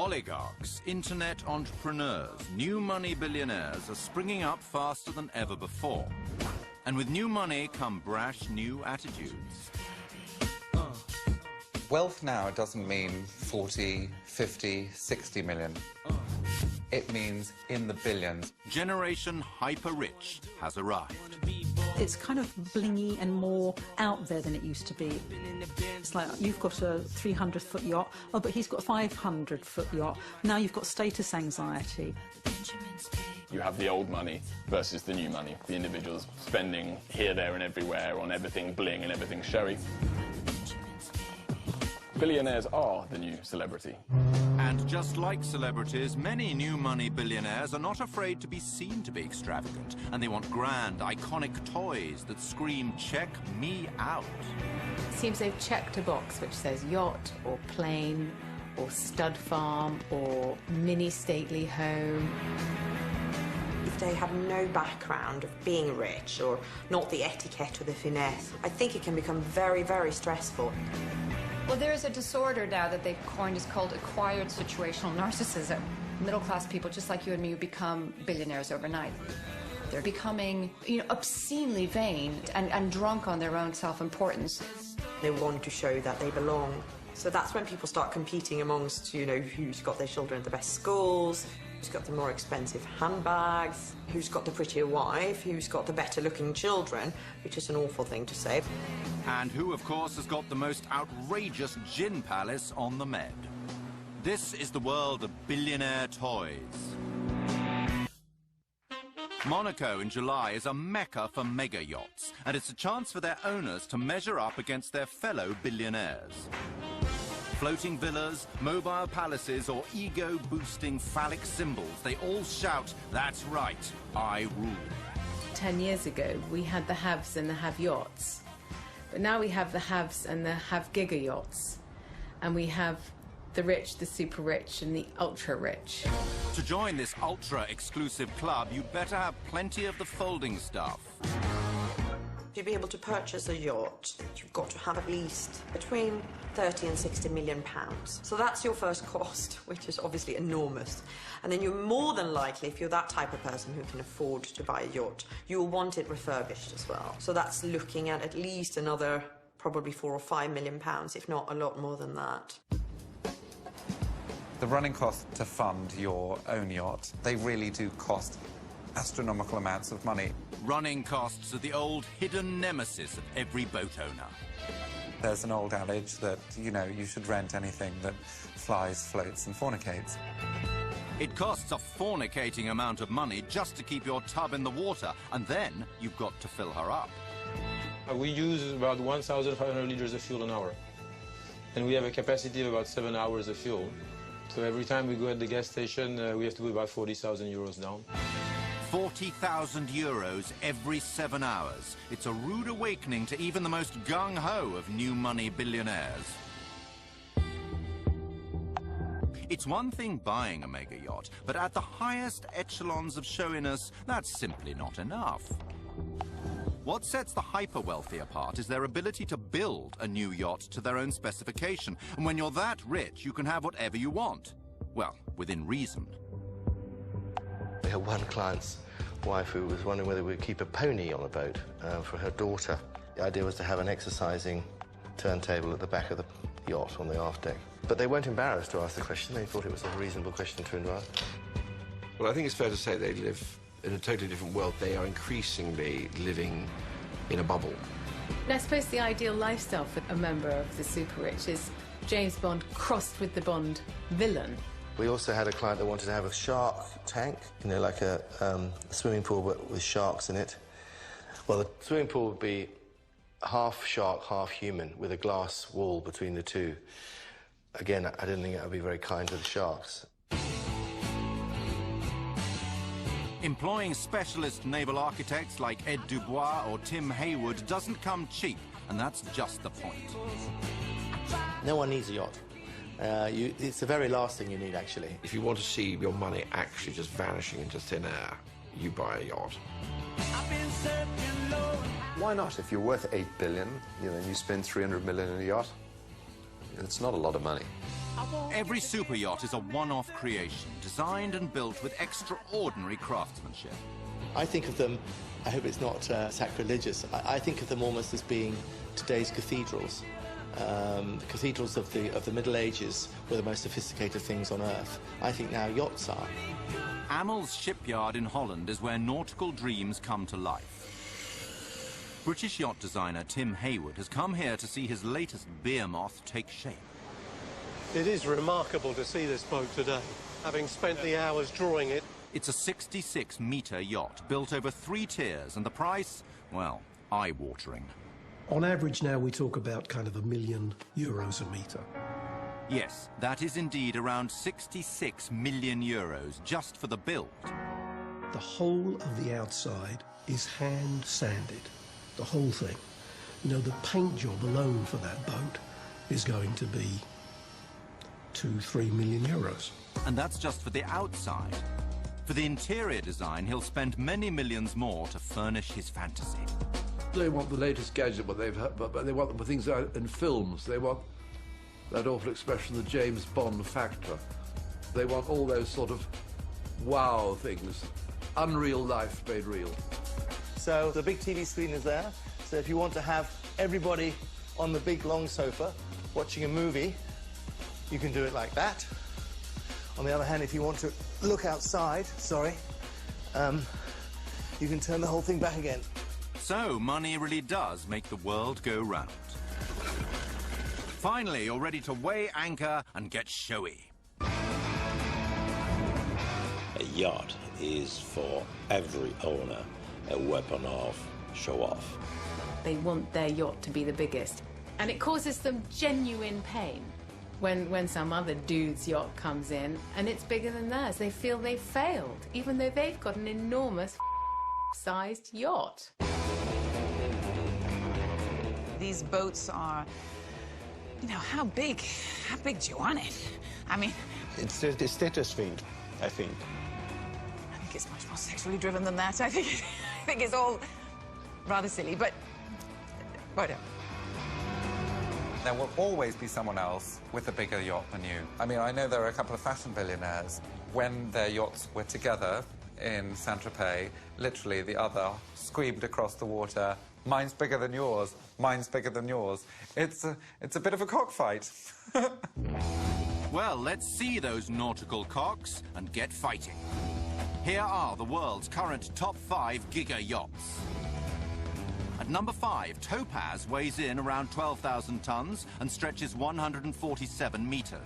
Oligarchs, internet entrepreneurs, new money billionaires are springing up faster than ever before. And with new money come brash new attitudes. Wealth now doesn't mean 40, 50, 60 million. It means in the billions. Generation hyper-rich has arrived. It's kind of blingy and more out there than it used to be. It's like, you've got a 300-foot yacht, oh, but he's got a 500-foot yacht. Now you've got status anxiety. You have the old money versus the new money. The individuals spending here, there and everywhere on everything bling and everything showy. Billionaires are the new celebrity. And just like celebrities, many new money billionaires are not afraid to be seen to be extravagant, and they want grand, iconic toys that scream, "Check me out." It seems they've checked a box which says yacht or plane or stud farm or mini stately home. If they have no background of being rich or not the etiquette or the finesse, I think it can become very, very stressful. Well, there is a disorder now that they've coined. It's called acquired situational narcissism. Middle-class people, just like you and me, become billionaires overnight. They're becoming, obscenely vain and drunk on their own self-importance. They want to show that they belong. So that's when people start competing amongst, who's got their children at the best schools, who's got the more expensive handbags, who's got the prettier wife, who's got the better-looking children, which is an awful thing to say. And who, of course, has got the most outrageous gin palace on the Med. This is the world of billionaire toys. Monaco in July is a mecca for mega yachts, and it's a chance for their owners to measure up against their fellow billionaires. Floating villas, mobile palaces, or ego-boosting phallic symbols, they all shout, "That's right, I rule." 10 years ago, we had the haves and the have-yachts. But now we have the haves and the have-giga yachts. And we have the rich, the super-rich, and the ultra-rich. To join this ultra-exclusive club, you'd better have plenty of the folding stuff. To be able to purchase a yacht, you've got to have at least between 30 and 60 million pounds. So that's your first cost, which is obviously enormous. And then you're more than likely, if you're that type of person who can afford to buy a yacht, you'll want it refurbished as well. So that's looking at least another probably 4 or 5 million pounds, if not a lot more than that. The running costs to fund your own yacht, they really do cost astronomical amounts of money. Running costs are the old hidden nemesis of every boat owner. There's an old adage that, you should rent anything that flies, floats and fornicates. It costs a fornicating amount of money just to keep your tub in the water, and then you've got to fill her up. We use about 1,500 liters of fuel an hour, and we have a capacity of about 7 hours of fuel. So every time we go at the gas station, we have to put about 40,000 euros down. 40,000 euros every 7 hours. It's a rude awakening to even the most gung-ho of new money billionaires. It's one thing buying a mega yacht, but at the highest echelons of showiness, that's simply not enough. What sets the hyper-wealthy apart is their ability to build a new yacht to their own specification. And when you're that rich, you can have whatever you want. Well, within reason. We had one client's wife who was wondering whether we'd keep a pony on a boat for her daughter. The idea was to have an exercising turntable at the back of the yacht on the aft deck. But they weren't embarrassed to ask the question. They thought it was a reasonable question to ask. Well, I think it's fair to say they live in a totally different world. They are increasingly living in a bubble. And I suppose the ideal lifestyle for a member of the super-rich is James Bond crossed with the Bond villain. We also had a client that wanted to have a shark tank, like a swimming pool but with sharks in it. Well, the swimming pool would be half shark, half human, with a glass wall between the two. Again, I didn't think that would be very kind to the sharks. Employing specialist naval architects like Ed Dubois or Tim Haywood doesn't come cheap, and that's just the point. No one needs a yacht. It's the very last thing you need, actually. If you want to see your money actually just vanishing into thin air, you buy a yacht. Why not? If you're worth 8 billion, you spend 300 million in a yacht, it's not a lot of money. Every super yacht is a one-off creation, designed and built with extraordinary craftsmanship. I think of them, I hope it's not sacrilegious, I think of them almost as being today's cathedrals. Cathedrals of the Middle Ages were the most sophisticated things on Earth. I think now yachts are. Amel's shipyard in Holland is where nautical dreams come to life. British yacht designer Tim Hayward has come here to see his latest behemoth take shape. It is remarkable to see this boat today, having spent the hours drawing it. It's a 66-metre yacht built over 3 tiers, and the price, well, eye-watering. On average now we talk about kind of €1 million a metre. Yes, that is indeed around 66 million euros just for the build. The whole of the outside is hand sanded, the whole thing. You know, the paint job alone for that boat is going to be €2-3 million. And that's just for the outside. For the interior design, he'll spend many millions more to furnish his fantasy. They want the latest gadget, but they want the things out in films. They want that awful expression, the James Bond factor. They want all those sort of wow things. Unreal life made real. So the big TV screen is there. So if you want to have everybody on the big long sofa watching a movie, you can do it like that. On the other hand, if you want to look outside, you can turn the whole thing back again. So money really does make the world go round. Finally, you're ready to weigh anchor and get showy. A yacht is for every owner a weapon of show-off. They want their yacht to be the biggest. And it causes them genuine pain when some other dude's yacht comes in and it's bigger than theirs. They feel they've failed, even though they've got an enormous sized yacht. These boats are, you know, how big do you want it? I mean... It's the status thing, I think. I think it's much more sexually driven than that. I think it's all rather silly, but whatever. There will always be someone else with a bigger yacht than you. I mean, I know there are a couple of fashion billionaires. When their yachts were together in Saint-Tropez, literally the other screamed across the water, "Mine's bigger than yours, mine's bigger than yours." It's a bit of a cockfight. Well, let's see those nautical cocks and get fighting. Here are the world's current top 5 giga yachts. At number 5, Topaz weighs in around 12,000 tons and stretches 147 meters.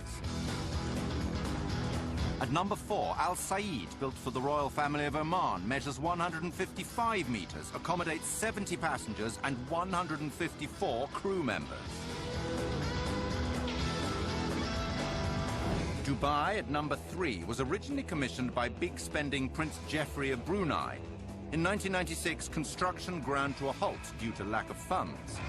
At number 4, Al Said, built for the royal family of Oman, measures 155 meters, accommodates 70 passengers and 154 crew members. Dubai, at number 3, was originally commissioned by big-spending Prince Geoffrey of Brunei. In 1996, construction ground to a halt due to lack of funds.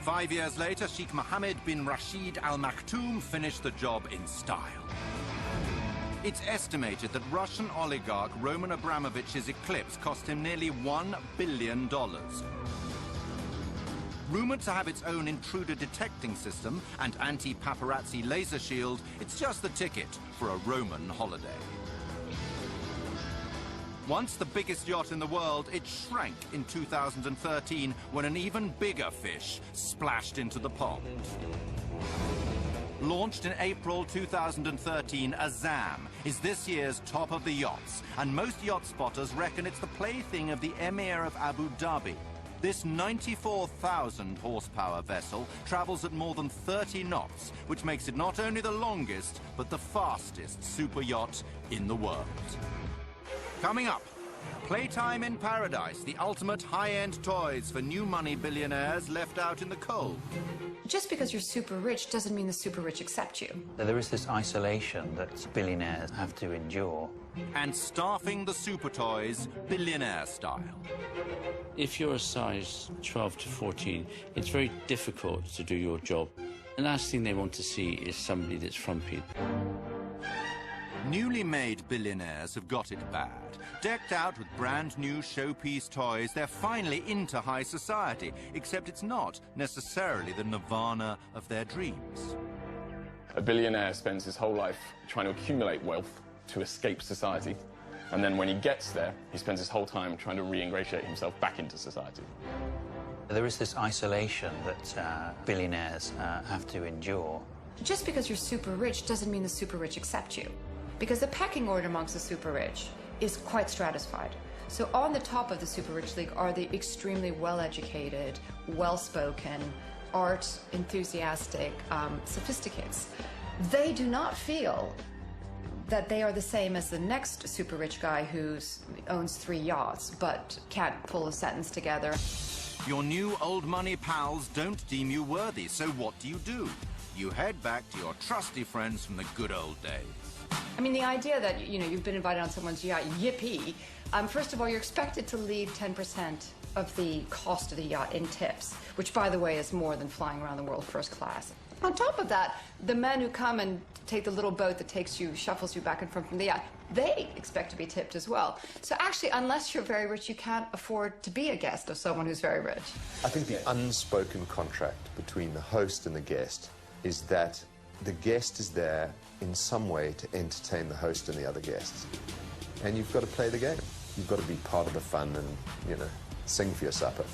5 years later, Sheikh Mohammed bin Rashid Al Maktoum finished the job in style. It's estimated that Russian oligarch Roman Abramovich's Eclipse cost him nearly $1 billion. Rumored to have its own intruder detecting system and anti-paparazzi laser shield, it's just the ticket for a Roman holiday. Once the biggest yacht in the world, it shrank in 2013 when an even bigger fish splashed into the pond. Launched in April 2013, Azam is this year's top of the yachts, and most yacht spotters reckon it's the plaything of the Emir of Abu Dhabi. This 94,000 horsepower vessel travels at more than 30 knots, which makes it not only the longest, but the fastest super yacht in the world. Coming up, Playtime in Paradise, the ultimate high-end toys for new money billionaires left out in the cold. Just because you're super rich doesn't mean the super rich accept you. There is this isolation that billionaires have to endure. And staffing the super toys billionaire style. If you're a size 12 to 14, it's very difficult to do your job. The last thing they want to see is somebody that's frumpy. Newly made billionaires have got it bad. Decked out with brand new showpiece toys, they're finally into high society, except it's not necessarily the nirvana of their dreams. A billionaire spends his whole life trying to accumulate wealth to escape society. And then when he gets there, he spends his whole time trying to re-ingratiate himself back into society. There is this isolation that billionaires have to endure. Just because you're super rich doesn't mean the super rich accept you. Because the pecking order amongst the super rich is quite stratified. So on the top of the super rich league are the extremely well-educated, well-spoken, art enthusiastic sophisticates. They do not feel that they are the same as the next super rich guy who owns 3 yachts but can't pull a sentence together. Your new old money pals don't deem you worthy, so what do? You head back to your trusty friends from the good old days. I mean, the idea that, you know, you've been invited on someone's yacht, yippee. First of all, you're expected to leave 10% of the cost of the yacht in tips, which, by the way, is more than flying around the world first class. On top of that, the men who come and take the little boat that takes you, shuffles you back and forth from the yacht, they expect to be tipped as well. So actually, unless you're very rich, you can't afford to be a guest of someone who's very rich. I think the unspoken contract between the host and the guest is that the guest is there in some way to entertain the host and the other guests. And you've got to play the game. You've got to be part of the fun and, you know, sing for your supper.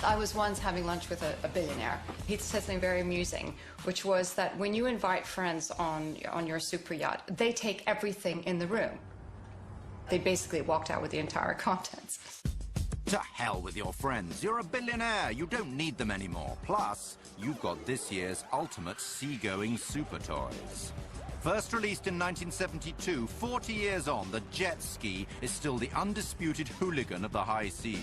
I was once having lunch with a billionaire. He said something very amusing, which was that when you invite friends on your super yacht, they take everything in the room. They basically walked out with the entire contents. To hell with your friends. You're a billionaire. You don't need them anymore. Plus, you've got this year's ultimate seagoing super toys. First released in 1972, 40 years on, the jet ski is still the undisputed hooligan of the high seas.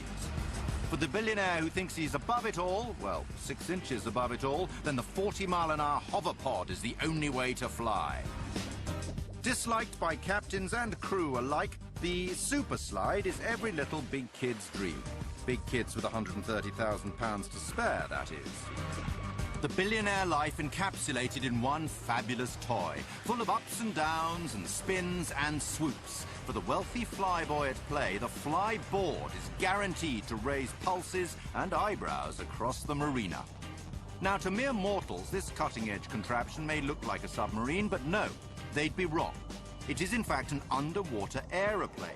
For the billionaire who thinks he's above it all, well, 6 inches above it all, then the 40-mile-an-hour hoverpod is the only way to fly. Disliked by captains and crew alike, the super slide is every little big kid's dream. Big kids with £130,000 to spare, that is. The billionaire life encapsulated in one fabulous toy, full of ups and downs and spins and swoops. For the wealthy flyboy at play, the flyboard is guaranteed to raise pulses and eyebrows across the marina. Now, to mere mortals, this cutting-edge contraption may look like a submarine, but no, they'd be wrong. It is, in fact, an underwater aeroplane.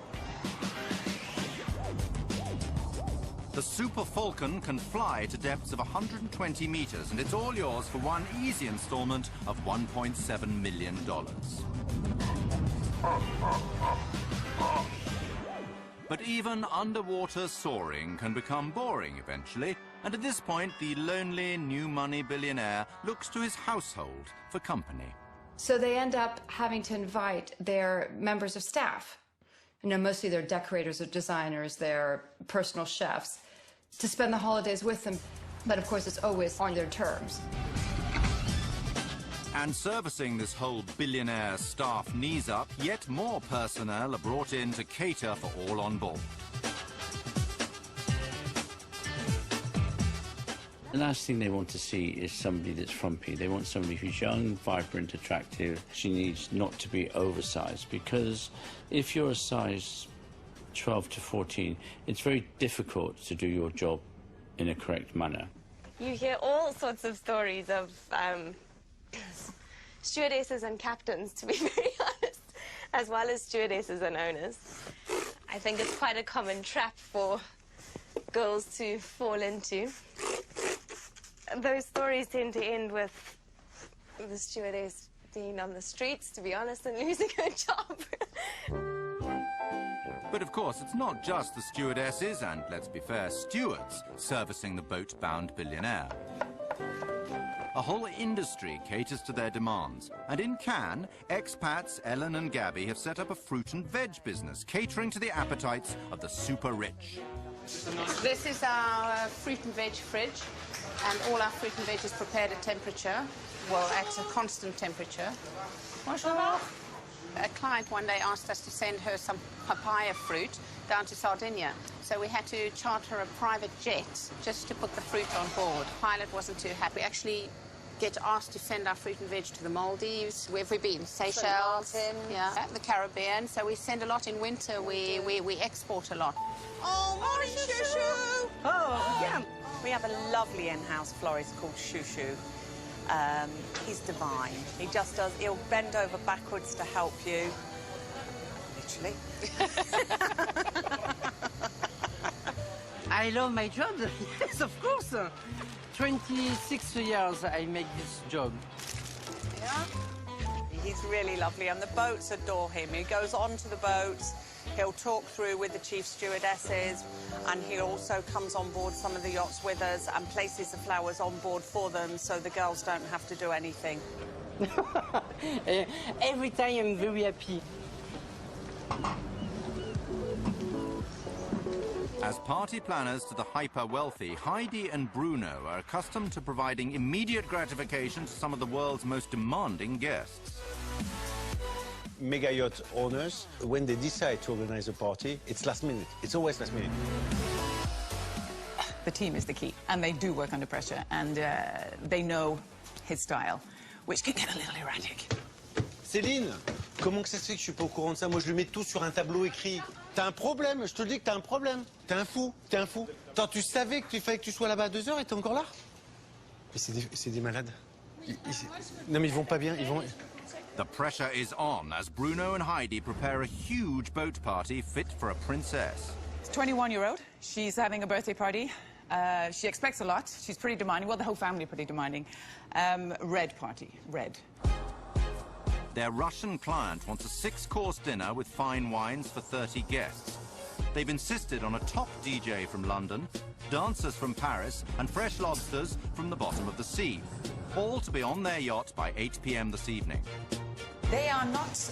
The Super Falcon can fly to depths of 120 meters, and it's all yours for one easy installment of $1.7 million. But even underwater soaring can become boring eventually, and at this point, the lonely new money billionaire looks to his household for company. So they end up having to invite their members of staff, you know, mostly their decorators or designers, their personal chefs, to spend the holidays with them. But of course, it's always on their terms. And servicing this whole billionaire staff knees up, yet more personnel are brought in to cater for all on board. The last thing they want to see is somebody that's frumpy. They want somebody who's young, vibrant, attractive. She needs not to be oversized, because if you're a size 12 to 14, it's very difficult to do your job in a correct manner. You hear all sorts of stories of stewardesses and captains, to be very honest, as well as stewardesses and owners. I think it's quite a common trap for girls to fall into. Those stories tend to end with the stewardess being on the streets, to be honest, and losing her job. But of course, it's not just the stewardesses and, let's be fair, stewards servicing the boat-bound billionaire. A whole industry caters to their demands. And in Cannes, expats Ellen and Gabby have set up a fruit and veg business, catering to the appetites of the super rich. This is our fruit and veg fridge, and all our fruit and veg is prepared at temperature, well, at a constant temperature. Bonjour. A client one day asked us to send her some papaya fruit down to Sardinia. So we had to charter a private jet just to put the fruit on board. The pilot wasn't too happy. We actually get asked to send our fruit and veg to the Maldives. Where have we been? Seychelles, yeah, the Caribbean. So we send a lot in winter. We export a lot. Oh, morning, Shushu! Oh, yeah. We have a lovely in-house florist called Shushu. He's divine. He just does. He'll bend over backwards to help you. Literally. I love my job. Yes, of course. 26 years I make this job. Yeah. He's really lovely, and the boats adore him. He goes onto the boats. He'll talk through with the chief stewardesses, and he also comes on board some of the yachts with us and places the flowers on board for them so the girls don't have to do anything. Every time I'm very happy. As party planners to the hyper-wealthy, Heidi and Bruno are accustomed to providing immediate gratification to some of the world's most demanding guests. Mega yacht owners, when they decide to organize a party, it's last minute. It's always last minute. The team is the key, and they do work under pressure, and they know his style, which can get a little erratic. Céline, comment que ça se fait que je suis pas au courant de ça? Moi, je le mets tout sur un tableau écrit. T'as un problème, je te le dis que t'as un problème. T'es un fou, t'es un fou. Attends, tu savais qu'il fallait que tu sois là-bas à 2 heures et t'es encore là? Mais c'est des malades. Non, mais ils vont pas bien, ils vont... The pressure is on as Bruno and Heidi prepare a huge boat party fit for a princess. 21-year-old. She's having a birthday party. She expects a lot. She's pretty demanding. Well, the whole family pretty demanding. Red party. Red. Their Russian client wants a 6-course dinner with fine wines for 30 guests. They've insisted on a top DJ from London, dancers from Paris, and fresh lobsters from the bottom of the sea, all to be on their yacht by 8 p.m. this evening. They are not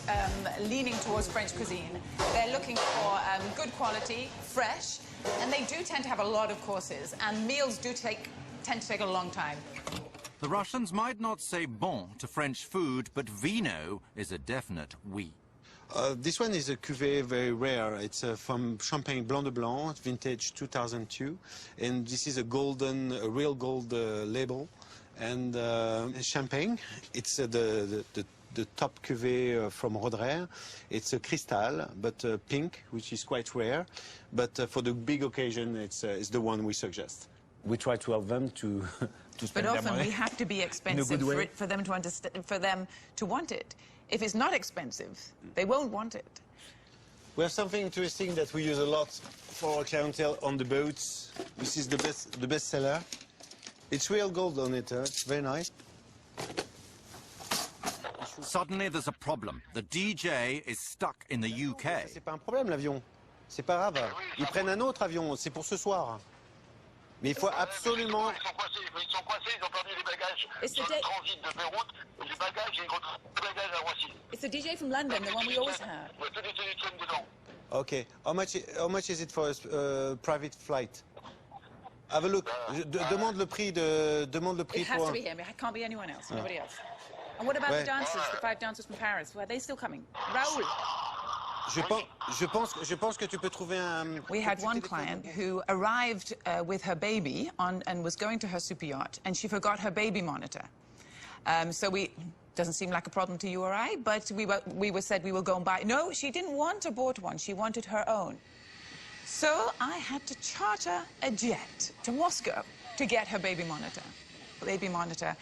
leaning towards French cuisine. They're looking for good quality, fresh, and they do tend to have a lot of courses, and meals do tend to take a long time. The Russians might not say bon to French food, but vino is a definite oui. This one is a cuvée very rare. It's from Champagne Blanc de Blanc, vintage 2002, and this is a real gold label. And champagne, it's the top cuvée from Roederer. It's a cristal, but pink, which is quite rare. But for the big occasion, it's the one we suggest. We try to help them to spend but their often money we have to be expensive for them to understand, for them to want it. If it's not expensive, they won't want it. We have something interesting that we use a lot for our clientele on the boats. This is the best seller. It's real gold on it. It's very nice. Suddenly there's a problem. The DJ is stuck in the UK. C'est pas un problème, l'avion. C'est pas grave. Ils prennent un autre avion. C'est pour ce soir. Mais il faut absolument... Ils sont coincés, ils ont perdu les bagages. Sur le transit de Beyrouth, les bagages, ils retrouvent les bagages à Roissy. It's the DJ from London, the one we always have. Il y a tous les télétrons dedans. Okay. How much is it for a private flight? Have a look. Demande le prix It has to be him. It can't be anyone else. Nobody else. And what about the dancers, the 5 dancers from Paris? Are they still coming? Raoul. Je pense que tu peux trouver un... We had one client who arrived with her baby and was going to her super yacht, and she forgot her baby monitor. Doesn't seem like a problem to you or I, but we said we will go and buy. No, she didn't want to bought one. She wanted her own. So I had to charter a jet to Moscow to get her baby monitor. The baby monitor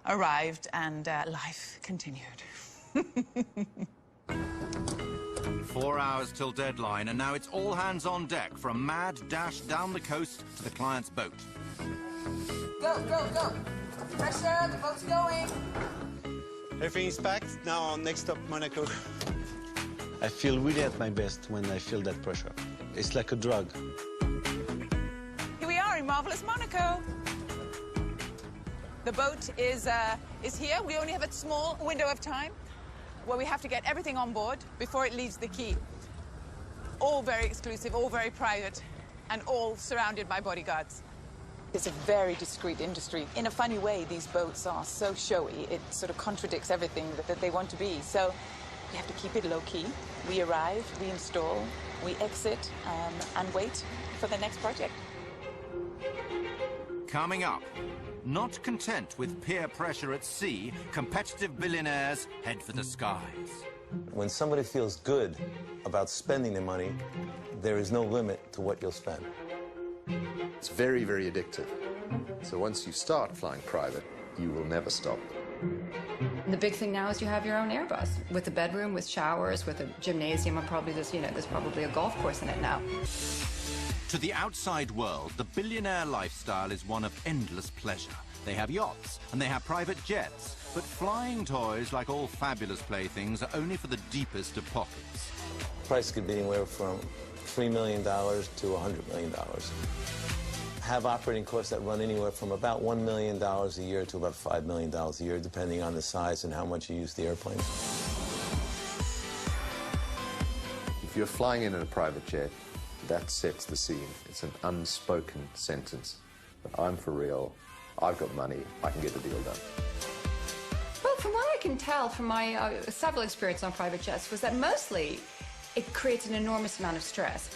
arrived, and life continued. 4 hours till deadline, and now it's all hands on deck for a mad dash down the coast to the client's boat. Go, go, go. Pressure, the boat's going. Everything is packed. Now, next stop, Monaco. I feel really at my best when I feel that pressure. It's like a drug. Here we are in marvelous Monaco. The boat is here. We only have a small window of time where we have to get everything on board before it leaves the quay. All very exclusive, all very private, and all surrounded by bodyguards. It's a very discreet industry. In a funny way, these boats are so showy, it sort of contradicts everything that they want to be. So we have to keep it low-key. We arrive, we install, we exit, and wait for the next project. Coming up, not content with peer pressure at sea, competitive billionaires head for the skies. When somebody feels good about spending their money, there is no limit to what you'll spend. It's very, very addictive. So once you start flying private, you will never stop. And the big thing now is you have your own Airbus with a bedroom, with showers, with a gymnasium, and probably there's probably a golf course in it now. To the outside world, the billionaire lifestyle is one of endless pleasure. They have yachts and they have private jets, but flying toys, like all fabulous playthings, are only for the deepest of pockets. Price could be anywhere from $3 million to $100 million. Have operating costs that run anywhere from about $1 million a year to about $5 million a year, depending on the size and how much you use the airplane. If you're flying in a private jet, that sets the scene. It's an unspoken sentence. But I'm for real. I've got money. I can get the deal done. Well, from what I can tell from my several experience on private jets was that mostly it creates an enormous amount of stress.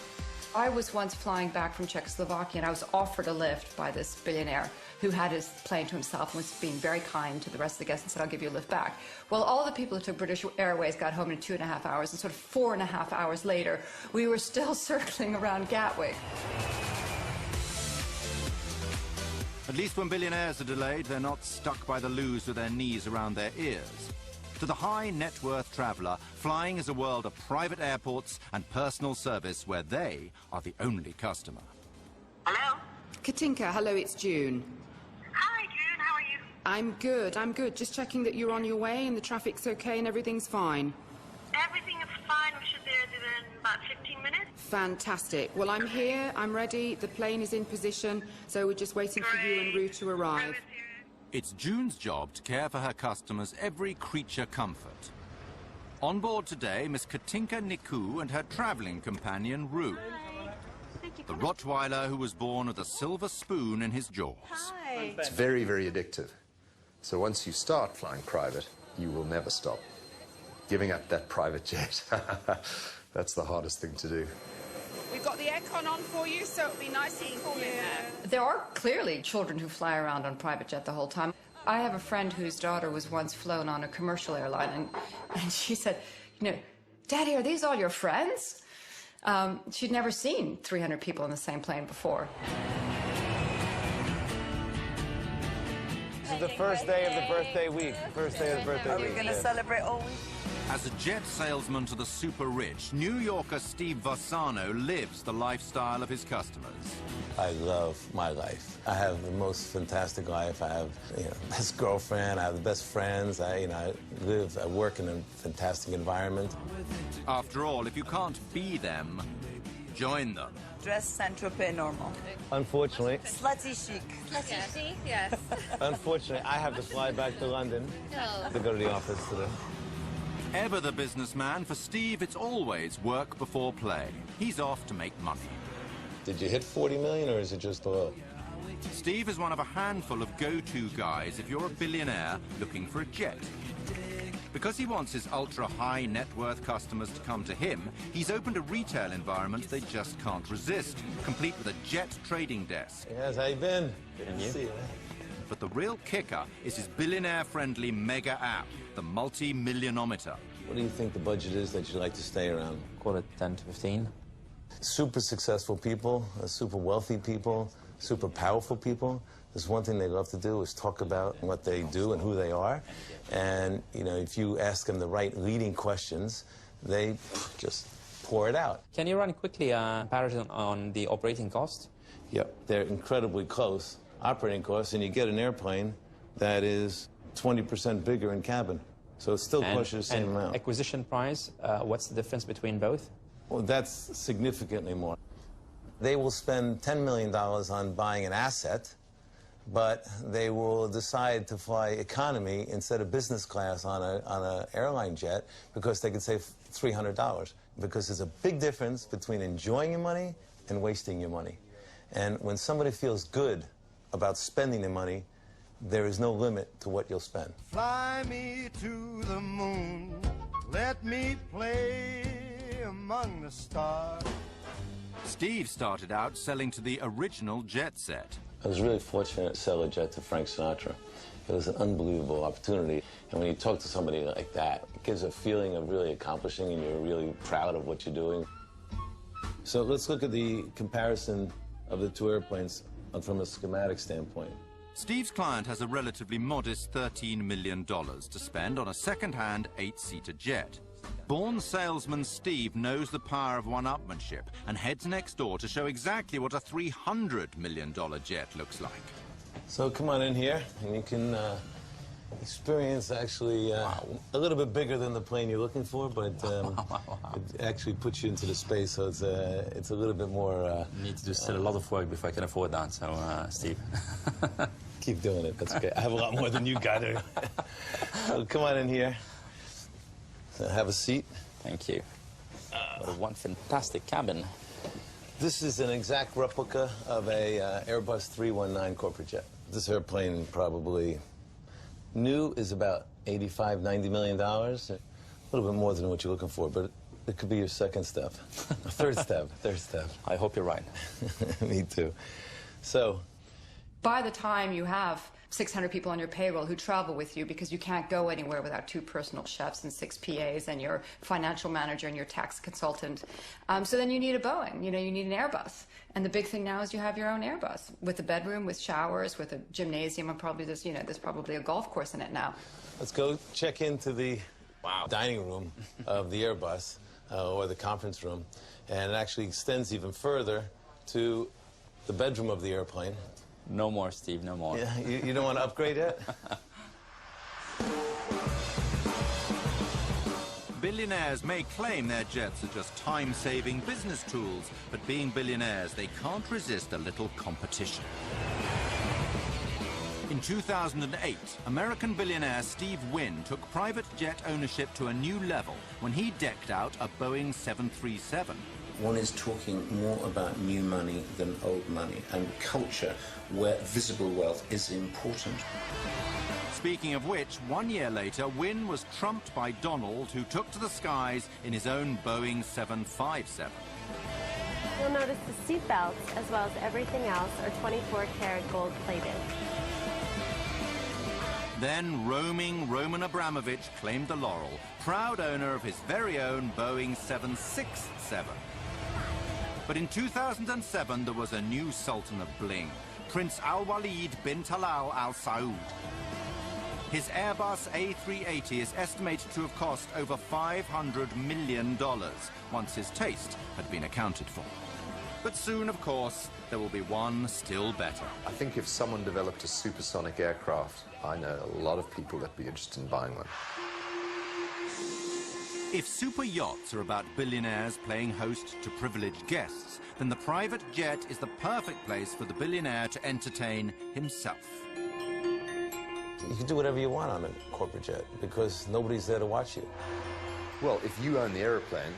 I was once flying back from Czechoslovakia and I was offered a lift by this billionaire who had his plane to himself and was being very kind to the rest of the guests and said, I'll give you a lift back. Well, all the people who took British Airways got home in 2.5 hours, and sort of 4.5 hours later, we were still circling around Gatwick. At least when billionaires are delayed, they're not stuck by the loos with their knees around their ears. To the high-net-worth traveller, flying is a world of private airports and personal service where they are the only customer. Hello? Katinka, hello, it's June. Hi, June, how are you? I'm good. Just checking that you're on your way and the traffic's okay and everything's fine. Everything is fine. We should be there in about 15 minutes. Fantastic. Well, I'm here, I'm ready, the plane is in position, so we're just waiting for you en route to arrive. It's June's job to care for her customers' every creature comfort. On board today, Miss Katinka Niku and her travelling companion, Rue. The Rottweiler who was born with a silver spoon in his jaws. Hi. It's very, very addictive. So once you start flying private, you will never stop. Giving up that private jet, that's the hardest thing to do. We've got the aircon on for you, so it'll be nice and cool in there. There are clearly children who fly around on private jet the whole time. I have a friend whose daughter was once flown on a commercial airline, and she said, you know, Daddy, are these all your friends? She'd never seen 300 people in the same plane before. This is the first day of the birthday week. First day of the birthday week. Are we going to celebrate all week? As a jet salesman to the super rich, New Yorker Steve Varsano lives the lifestyle of his customers. I love my life. I have the most fantastic life. I have, the best girlfriend. I have the best friends. I work in a fantastic environment. After all, if you can't be them, join them. Dress Saint-Tropez normal. Unfortunately. Slutty chic. Slutty chic, yes. Unfortunately, I have to fly back to London to go to the office today. Ever the businessman, for Steve, it's always work before play. He's off to make money. Did you hit 40 million, or is it just below? Steve is one of a handful of go-to guys if you're a billionaire looking for a jet. Because he wants his ultra-high net worth customers to come to him, he's opened a retail environment they just can't resist, complete with a jet trading desk. Yes, how you been? Good and you? But the real kicker is his billionaire-friendly mega app, the multi-millionometer. What do you think the budget is that you'd like to stay around? Call it 10 to 15. Super successful people, super wealthy people, super powerful people. There's one thing they love to do is talk about what they do and who they are. And, if you ask them the right leading questions, they just pour it out. Can you run quickly a comparison on the operating cost? Yep, they're incredibly close. Operating costs, and you get an airplane that is 20% bigger in cabin. So it still costs you the same amount. Acquisition price, what's the difference between both? Well, that's significantly more. They will spend $10 million on buying an asset, but they will decide to fly economy instead of business class on an airline jet because they could save $300. Because there's a big difference between enjoying your money and wasting your money. And when somebody feels good about spending their money, there is no limit to what you'll spend. Fly me to the moon, let me play among the stars. Steve started out selling to the original jet set. I was really fortunate to sell a jet to Frank Sinatra. It was an unbelievable opportunity. And when you talk to somebody like that, it gives a feeling of really accomplishing, and you're really proud of what you're doing. So let's look at the comparison of the two airplanes from a schematic standpoint. Steve's client has a relatively modest $13 million to spend on a second-hand 8-seater jet. Born salesman Steve knows the power of one-upmanship and heads next door to show exactly what a $300 million jet looks like. So come on in here, and you can experience actually a little bit bigger than the plane you're looking for, but it actually puts you into the space, so it's a little bit more... You need to do still a lot of work before I can afford that, so, Steve. Keep doing it, that's okay. I have a lot more than you got there. So come on in here. So have a seat. Thank you. One fantastic cabin. This is an exact replica of a Airbus 319 corporate jet. This airplane probably new is about $85–90 million. A little bit more than what you're looking for, but it could be your second step. Third step. I hope you're right. Me too. So, by the time you have 600 people on your payroll who travel with you because you can't go anywhere without 2 personal chefs and 6 PAs and your financial manager and your tax consultant. So then you need a Boeing, you need an Airbus. And the big thing now is you have your own Airbus with a bedroom, with showers, with a gymnasium, and probably there's probably a golf course in it now. Let's go check into the dining room of the Airbus or the conference room. And it actually extends even further to the bedroom of the airplane. No more, Steve, no more. Yeah, you don't want to upgrade yet? Billionaires may claim their jets are just time-saving business tools, but being billionaires, they can't resist a little competition. In 2008, American billionaire Steve Wynn took private jet ownership to a new level when he decked out a Boeing 737. One is talking more about new money than old money, and culture where visible wealth is important. Speaking of which, 1 year later, Wynn was trumped by Donald, who took to the skies in his own Boeing 757. You'll notice the seat belts, as well as everything else, are 24-karat gold-plated. Then roaming Roman Abramovich claimed the laurel, proud owner of his very own Boeing 767. But in 2007, there was a new Sultan of Bling, Prince Al-Walid bin Talal Al Saud. His Airbus A380 is estimated to have cost over $500 million, once his taste had been accounted for. But soon, of course, there will be one still better. I think if someone developed a supersonic aircraft, I know a lot of people that'd be interested in buying one. If super yachts are about billionaires playing host to privileged guests, then the private jet is the perfect place for the billionaire to entertain himself. You can do whatever you want on a corporate jet because nobody's there to watch you. Well, if you own the airplane,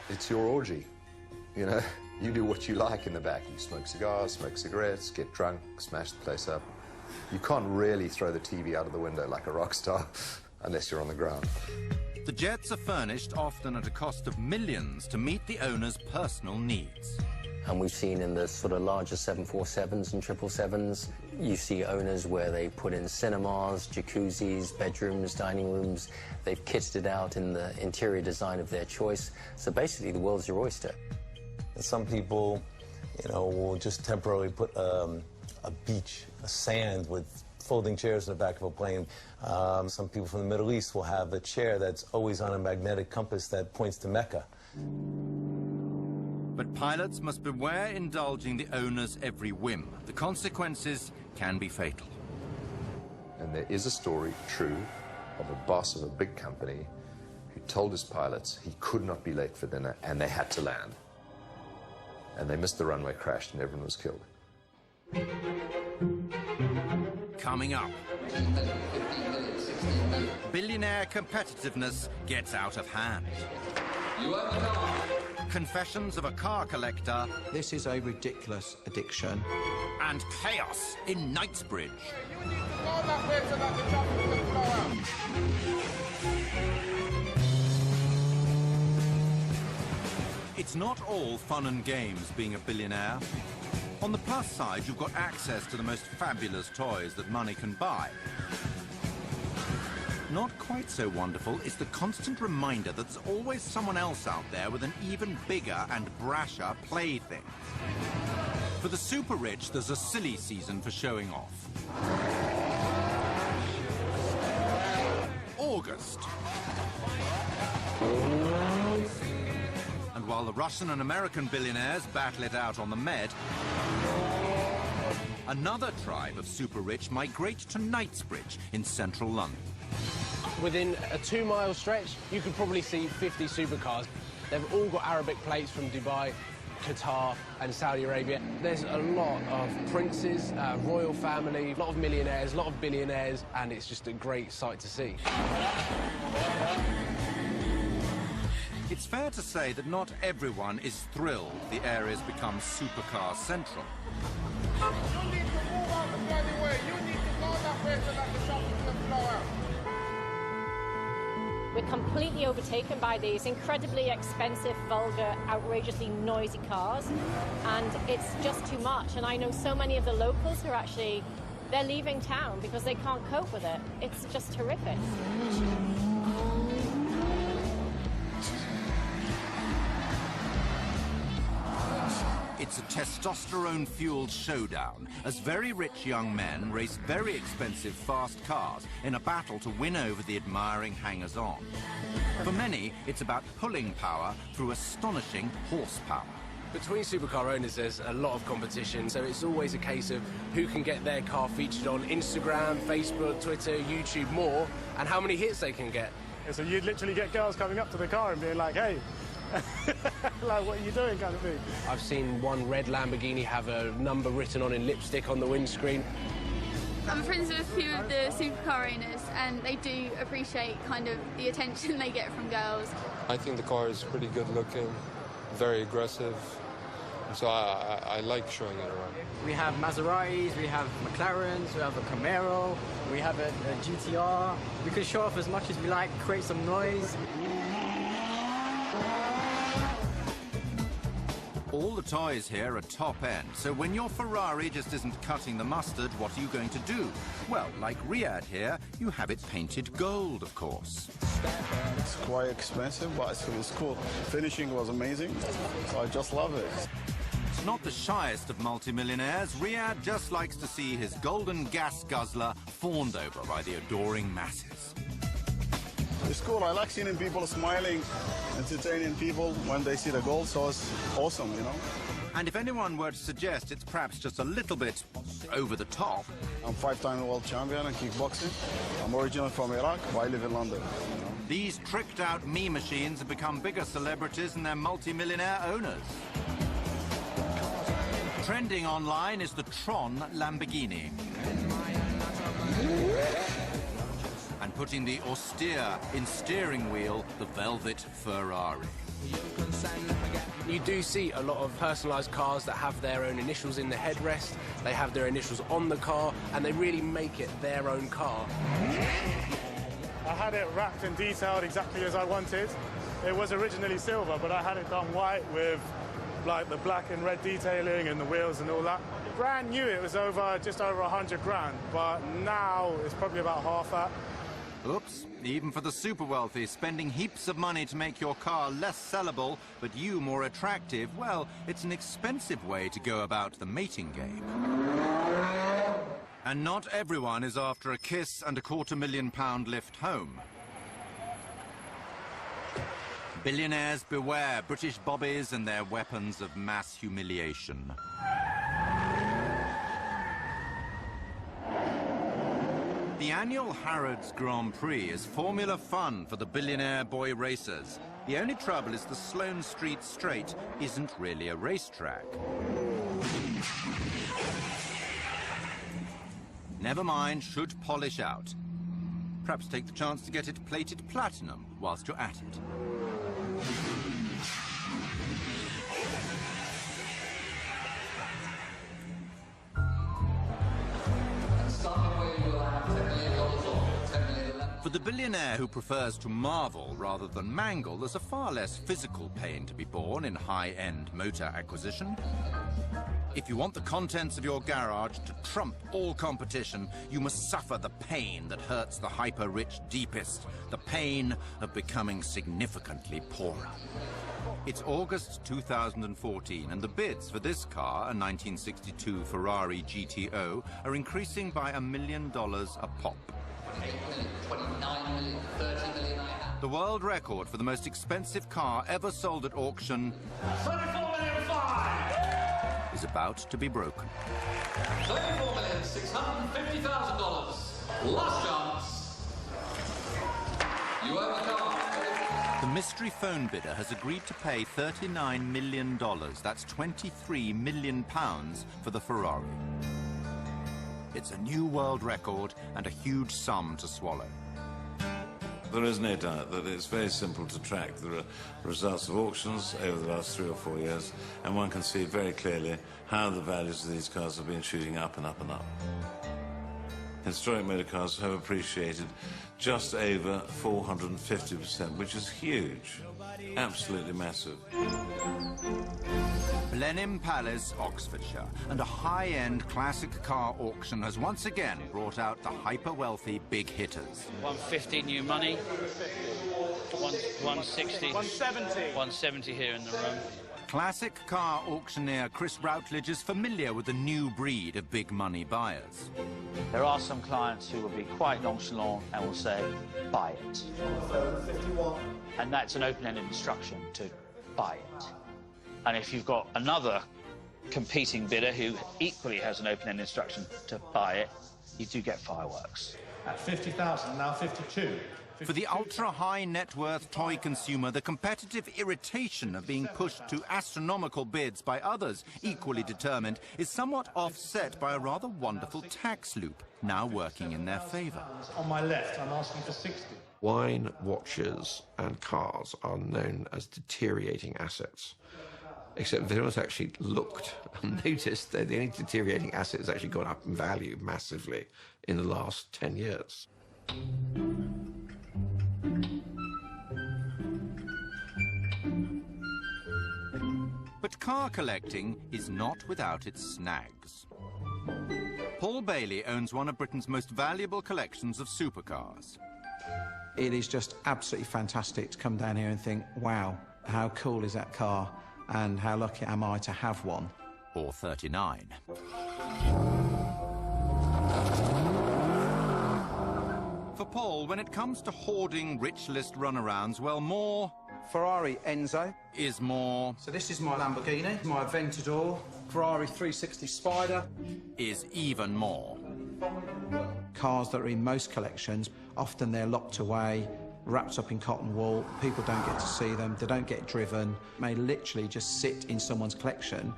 it's your orgy. You do what you like in the back. You smoke cigars, smoke cigarettes, get drunk, smash the place up. You can't really throw the TV out of the window like a rock star unless you're on the ground. The jets are furnished often at a cost of millions to meet the owner's personal needs. And we've seen in the sort of larger 747s and 777s, you see owners where they put in cinemas, jacuzzis, bedrooms, dining rooms. They've kitted it out in the interior design of their choice. So basically, the world's your oyster. And some people, will just temporarily put a beach, a sand with folding chairs in the back of a plane. Some people from the Middle East will have a chair that's always on a magnetic compass that points to Mecca. But pilots must beware indulging the owner's every whim. The consequences can be fatal. And there is a story, true, of a boss of a big company who told his pilots he could not be late for dinner, and they had to land. And they missed the runway, crashed, and everyone was killed. Coming up, billionaire competitiveness gets out of hand. Confessions of a car collector. This is a ridiculous addiction. And chaos in Knightsbridge. It's not all fun and games being a billionaire. On the plus side, you've got access to the most fabulous toys that money can buy. Not quite so wonderful is the constant reminder that there's always someone else out there with an even bigger and brasher plaything. For the super rich, there's a silly season for showing off. August. And while the Russian and American billionaires battle it out on the Med, another tribe of super rich migrate to Knightsbridge in central London. Within a 2-mile stretch, you could probably see 50 supercars. They've all got Arabic plates from Dubai, Qatar and Saudi Arabia. There's a lot of princes, royal family, a lot of millionaires, a lot of billionaires, and it's just a great sight to see. It's fair to say that not everyone is thrilled the area's become supercar central. You need to move out the bloody way. You need to go that way so that the shopping can flow out. We're completely overtaken by these incredibly expensive, vulgar, outrageously noisy cars, and it's just too much. And I know so many of the locals who are actually, they're leaving town because they can't cope with it. It's just horrific. It's a testosterone-fueled showdown as very rich young men race very expensive fast cars in a battle to win over the admiring hangers-on. For many, it's about pulling power through astonishing horsepower. Between supercar owners, there's a lot of competition, so it's always a case of who can get their car featured on Instagram, Facebook, Twitter, YouTube more, and how many hits they can get. So you'd literally get girls coming up to the car and being like, hey, like, what are you doing, kind of thing. I've seen one red Lamborghini have a number written on in lipstick on the windscreen. I'm friends with a few of the supercar owners, and they do appreciate kind of the attention they get from girls. I think the car is pretty good looking, very aggressive, so I like showing it around. We have Maseratis, we have McLarens, we have a Camaro, we have a GTR. We can show off as much as we like, create some noise. All the toys here are top-end, so when your Ferrari just isn't cutting the mustard, what are you going to do? Well, like Riyadh here, you have it painted gold, of course. It's quite expensive, but it's cool. Finishing was amazing, so I just love it. Not the shyest of multimillionaires, Riyadh just likes to see his golden gas guzzler fawned over by the adoring masses. It's cool. I like seeing people smiling, entertaining people when they see the gold, so it's awesome, you know. And if anyone were to suggest it's perhaps just a little bit over the top... I'm 5-time world champion in kickboxing. I'm originally from Iraq, but I live in London. You know? These tricked-out me machines have become bigger celebrities than their multi-millionaire owners. Trending online is the Tron Lamborghini. And putting the austere in steering wheel, the Velvet Ferrari. You do see a lot of personalised cars that have their own initials in the headrest, they have their initials on the car, and they really make it their own car. I had it wrapped and detailed exactly as I wanted. It was originally silver, but I had it done white with like the black and red detailing and the wheels and all that. Brand new, it was just over 100 grand, but now it's probably about half that. Oops, even for the super wealthy, spending heaps of money to make your car less sellable, but you more attractive, well, it's an expensive way to go about the mating game. And not everyone is after a kiss and a £250,000 lift home. Billionaires beware, British bobbies and their weapons of mass humiliation. The annual Harrods Grand Prix is formula fun for the billionaire boy racers. The only trouble is the Sloane Street Straight isn't really a racetrack. Never mind, should polish out. Perhaps take the chance to get it plated platinum whilst you're at it. For the billionaire who prefers to marvel rather than mangle, there's a far less physical pain to be borne in high-end motor acquisition. If you want the contents of your garage to trump all competition, you must suffer the pain that hurts the hyper-rich deepest, the pain of becoming significantly poorer. It's August 2014, and the bids for this car, a 1962 Ferrari GTO, are increasing by $1 million a pop. 8 million, 29 million, 30 million I have. The world record for the most expensive car ever sold at auction 34,500,000 is about to be broken. $34,650,000. Last chance. You own the car. The mystery phone bidder has agreed to pay $39 million. That's 23 million pounds for the Ferrari. It's a new world record and a huge sum to swallow. There is no doubt that it's very simple to track the results of auctions over the last 3 or 4 years, and one can see very clearly how the values of these cars have been shooting up and up and up. Historic motor cars have appreciated just over 450%, which is huge, absolutely massive. Blenheim Palace, Oxfordshire, and a high-end classic car auction has once again brought out the hyper-wealthy big hitters. 150 new money, 160, 170 here in the room. Classic car auctioneer Chris Routledge is familiar with the new breed of big money buyers. There are some clients who will be quite nonchalant and will say, buy it. And that's an open-ended instruction to buy it. And if you've got another competing bidder who equally has an open-ended instruction to buy it, you do get fireworks. At 50,000, now 52. For the ultra-high net worth toy consumer, the competitive irritation of being pushed to astronomical bids by others equally determined is somewhat offset by a rather wonderful tax loop now working in their favour. On my left, I'm asking for 60. Wine, watches and cars are known as deteriorating assets. Except they don't actually looked and noticed that the only deteriorating asset has actually gone up in value massively in the last 10 years. But car collecting is not without its snags. Paul Bailey owns one of Britain's most valuable collections of supercars. It is just absolutely fantastic to come down here and think, wow, how cool is that car? And how lucky am I to have one? Or 39. For Paul, when it comes to hoarding rich list runarounds, well, more... Ferrari Enzo. ...is more... So this is my Lamborghini, my Aventador, Ferrari 360 Spider. ...is even more. Cars that are in most collections, often they're locked away, wrapped up in cotton wool, people don't get to see them, they don't get driven, may literally just sit in someone's collection,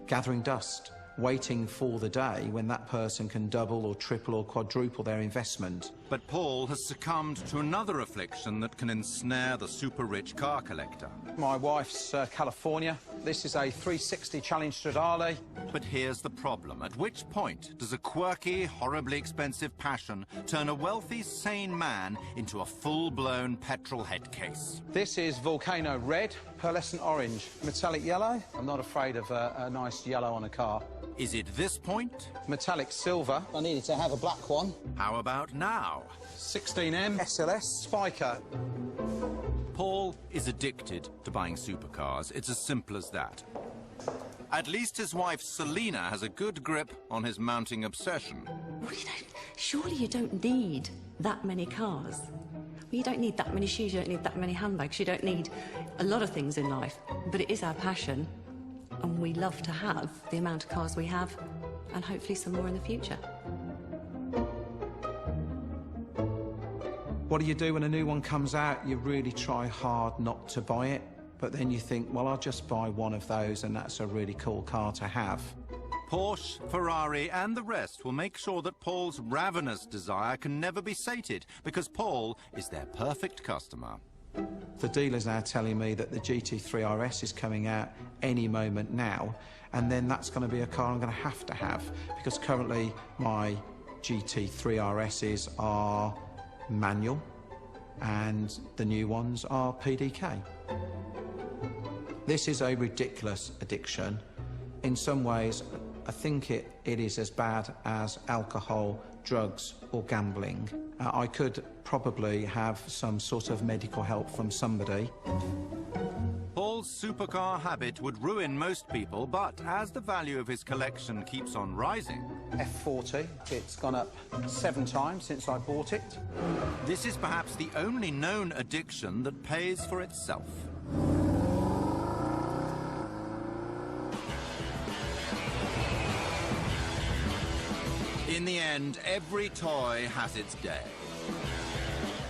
gathering dust, waiting for the day when that person can double or triple or quadruple their investment. But Paul has succumbed to another affliction that can ensnare the super-rich car collector. My wife's California. This is a 360 Challenge Stradale. But here's the problem. At which point does a quirky, horribly expensive passion turn a wealthy, sane man into a full-blown petrol head case? This is Volcano Red, pearlescent orange, metallic yellow. I'm not afraid of a nice yellow on a car. Is it this point? Metallic silver. I needed to have a black one. How about now? 16M SLS Spiker. Paul is addicted to buying supercars. It's as simple as that. At least his wife Selena has a good grip on his mounting obsession. Well, surely you don't need that many cars. Well, you don't need that many shoes, you don't need that many handbags, you don't need a lot of things in life. But it is our passion, and we love to have the amount of cars we have, and hopefully some more in the future. What do you do when a new one comes out? You really try hard not to buy it, but then you think, well, I'll just buy one of those, and that's a really cool car to have. Porsche, Ferrari and the rest will make sure that Paul's ravenous desire can never be sated, because Paul is their perfect customer. The dealer's now telling me that the GT3 RS is coming out any moment now, and then that's going to be a car I'm going to have, because currently my GT3 RSs are manual and the new ones are PDK. This is a ridiculous addiction. In some ways, I think it is as bad as alcohol, drugs or gambling. I could probably have some sort of medical help from somebody. Paul's supercar habit would ruin most people, but as the value of his collection keeps on rising... F40, it's gone up 7 times since I bought it. This is perhaps the only known addiction that pays for itself. In the end, every toy has its day.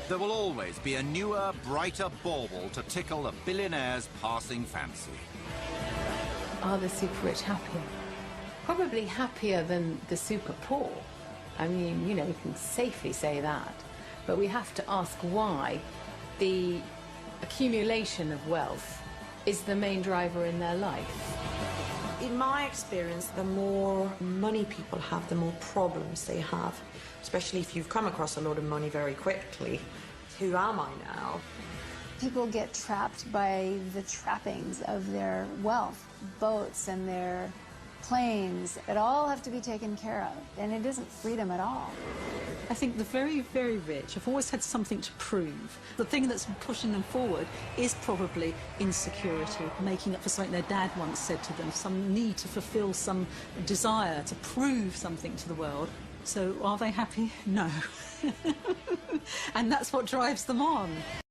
There will always be a newer, brighter bauble to tickle a billionaire's passing fancy. Are the super rich happier? Probably happier than the super poor. I mean, you know, we can safely say that. But we have to ask why the accumulation of wealth is the main driver in their life. In my experience, the more money people have, the more problems they have, especially if you've come across a lot of money very quickly. Who am I now? People get trapped by the trappings of their wealth, boats and their planes that all have to be taken care of, and it isn't freedom at all. I think the very, very rich have always had something to prove. The thing that's pushing them forward is probably insecurity, making up for something their dad once said to them, some need to fulfill some desire to prove something to the world. So are they happy? No. And that's what drives them on.